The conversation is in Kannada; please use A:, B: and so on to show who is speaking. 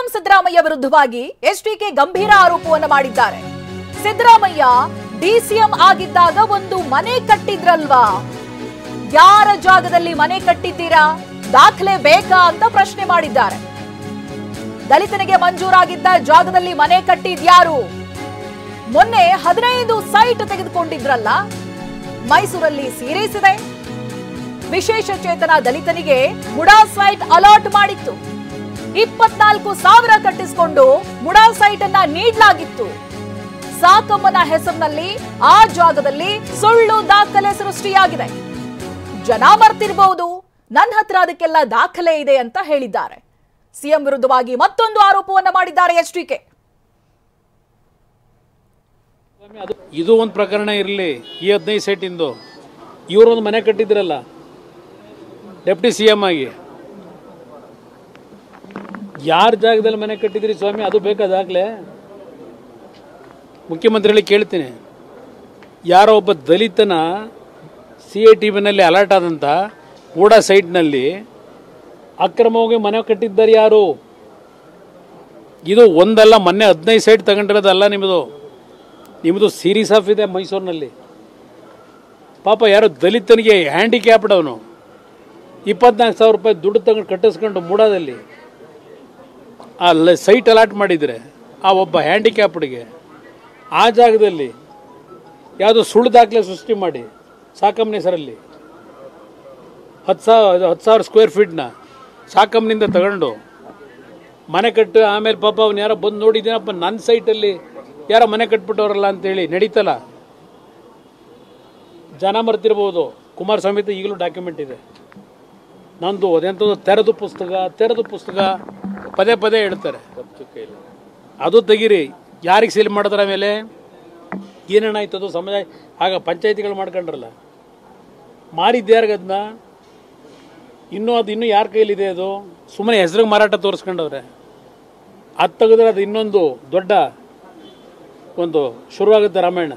A: ಸಿಎಂ ಸಿದ್ದರಾಮಯ್ಯ ವಿರುದ್ಧವಾಗಿ ಎಚ್ಡಿಕೆ ಗಂಭೀರ ಆರೋಪವನ್ನು ಮಾಡಿದ್ದಾರೆ. ಸಿದ್ದರಾಮಯ್ಯ ಡಿಸಿಎಂ ಆಗಿದ್ದಾಗ ಒಂದು ಮನೆ ಕಟ್ಟಿದ್ರಲ್ವಾ, ಯಾರ ಜಾಗದಲ್ಲಿ ಮನೆ ಕಟ್ಟಿದ್ದೀರಾ, ದಾಖಲೆ ಬೇಕಾ ಅಂತ ಪ್ರಶ್ನೆ ಮಾಡಿದ್ದಾರೆ. ದಲಿತನಿಗೆ ಮಂಜೂರಾಗಿದ್ದ ಜಾಗದಲ್ಲಿ ಮನೆ ಕಟ್ಟಿದ್ಯಾರು? ಮೊನ್ನೆ 15 ಸೈಟ್ ತೆಗೆದುಕೊಂಡಿದ್ರಲ್ಲ, ಮೈಸೂರಲ್ಲಿ ಸೀರೀಸ್ ಇದೆ. ವಿಶೇಷ ಚೇತನ ದಲಿತನಿಗೆ ಮುಡಾ ಸೈಟ್ ಅಲಾಟ್ ಮಾಡಿತ್ತು. 24,000 ಕಟ್ಟಿಸಿಕೊಂಡು ಮುಡಾ ಸೈಟ್ ಅನ್ನ ನೀಡಲಾಗಿತ್ತು. ಸಾಕಮ್ಮನ ಹೆಸರಿನಲ್ಲಿ ಆ ಜಾಗದಲ್ಲಿ ಸುಳ್ಳು ದಾಖಲೆ ಸೃಷ್ಟಿಯಾಗಿದೆ. ಜನ ಮರ್ತಿರಬಹುದು, ನನ್ನ ಹತ್ರ ಅದಕ್ಕೆಲ್ಲ ದಾಖಲೆ ಇದೆ ಅಂತ ಹೇಳಿದ್ದಾರೆ. ಸಿಎಂ ವಿರುದ್ಧವಾಗಿ ಮತ್ತೊಂದು ಆರೋಪವನ್ನ ಮಾಡಿದ್ದಾರೆ ಎಚ್ಡಿಕೆ.
B: ಇದು ಒಂದು ಪ್ರಕರಣ ಇರಲಿ. ಈ 15 ಸೈಟ್ ಇಂದು ಇವರೊಂದು ಮನೆ ಕಟ್ಟಿದ್ರಲ್ಲ ಡೆಪ್ಟಿ ಸಿಎಂ ಆಗಿ, ಯಾರ ಜಾಗದಲ್ಲಿ ಮನೆ ಕಟ್ಟಿದ್ರಿ ಸ್ವಾಮಿ, ಅದು ಬೇಕಾದಾಗಲೇ ಮುಖ್ಯಮಂತ್ರಿಗಳಿಗೆ ಕೇಳ್ತೀನಿ. ಯಾರೋ ಒಬ್ಬ ದಲಿತನ CITನಲ್ಲಿ ಅಲರ್ಟ್ ಆದಂಥ ಮೂಡಾ ಸೈಟ್ನಲ್ಲಿ ಅಕ್ರಮವಾಗಿ ಮನೆ ಕಟ್ಟಿದ್ದಾರೆ ಯಾರು? ಇದು ಒಂದಲ್ಲ, ಮೊನ್ನೆ 15 ಸೈಟ್ ತಗೊಂಡಿರೋದಲ್ಲ ನಿಮ್ಮದು ಸೀರೀಸ್ ಆಫ್ ಇದೆ ಮೈಸೂರಿನಲ್ಲಿ. ಪಾಪ ಯಾರೋ ದಲಿತನಿಗೆ ಹ್ಯಾಂಡಿಕ್ಯಾಪ್ಡ್, ಅವನು 24,000 ರೂಪಾಯಿ ದುಡ್ಡು ತಗೊಂಡು ಕಟ್ಟಿಸ್ಕೊಂಡು ಮೂಡಾದಲ್ಲಿ ಆ ಸೈಟ್ ಅಲಾಟ್ ಮಾಡಿದರೆ ಆ ಒಬ್ಬ ಹ್ಯಾಂಡಿಕ್ಯಾಪ್ಡ್ಗೆ ಆ ಜಾಗದಲ್ಲಿ ಯಾವುದೋ ಸುಳ್ಳು ದಾಖಲೆ ಸೃಷ್ಟಿ ಮಾಡಿ ಸಾಕಮ್ಮನ ಹೆಸರಲ್ಲಿ 10,000 ಸ್ಕ್ವೇರ್ ಫೀಟ್ನ ಸಾಕಮ್ಮನಿಂದ ತಗೊಂಡು ಮನೆ ಕಟ್ಟು, ಆಮೇಲೆ ಪಾಪ ಅವನು ಯಾರೋ ಬಂದು ನೋಡಿದ್ದೀನಪ್ಪ ನನ್ನ ಸೈಟಲ್ಲಿ ಯಾರೋ ಮನೆ ಕಟ್ಬಿಟ್ಟವ್ರಲ್ಲ ಅಂತೇಳಿ ನಡೀತಲ್ಲ. ಜನ ಮರ್ತಿರ್ಬೋದು. ಕುಮಾರಸ್ವಾಮಿ ಈಗಲೂ ಡಾಕ್ಯುಮೆಂಟ್ ಇದೆ ನಂದು, ಅದೆಂಥದ್ದು ತೆರೆದು ಪುಸ್ತಕ ಪದೇ ಪದೇ ಹೇಳ್ತಾರೆ. ಅದು ತೆಗೀರಿ. ಯಾರಿಗೆ ಸೀಲ್ ಮಾಡಿದ್ರ ಮೇಲೆ ಏನೇನಾಯ್ತದು ಸಮುದಾಯ ಆಗ ಪಂಚಾಯತಿಗಳು ಮಾಡ್ಕೊಂಡ್ರಲ್ಲ, ಮಾರಿದ್ಯಾರಿಗೆ ಅದನ್ನ? ಇನ್ನೂ ಯಾರ ಕೈಲಿದೆ? ಅದು ಸುಮ್ಮನೆ ಹೆಸರಿಗೆ ಮಾರಾಟ ತೋರಿಸ್ಕೊಂಡವ್ರೆ. ಅದು ತೆಗೆದ್ರೆ ಅದು ಇನ್ನೊಂದು ದೊಡ್ಡ ಶುರುವಾಗುತ್ತೆ ರಾಮಾಯಣ.